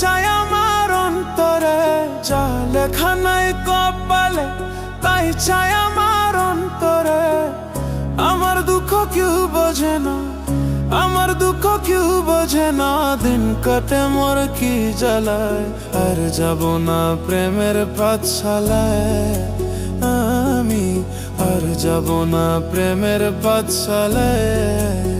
চাই আমার অন্তরে, যা লেখা নাই কপালে তাই চাই আমার অন্তরে। আমার দুঃখ কেউ বোঝে না, আমার দুঃখ কেউ বোঝে না, দিন কাটে মোর কি জ্বালায়। আর যাব না প্রেমের পাঠশালায় আমি, আর যাব না প্রেমের পাঠশালায়।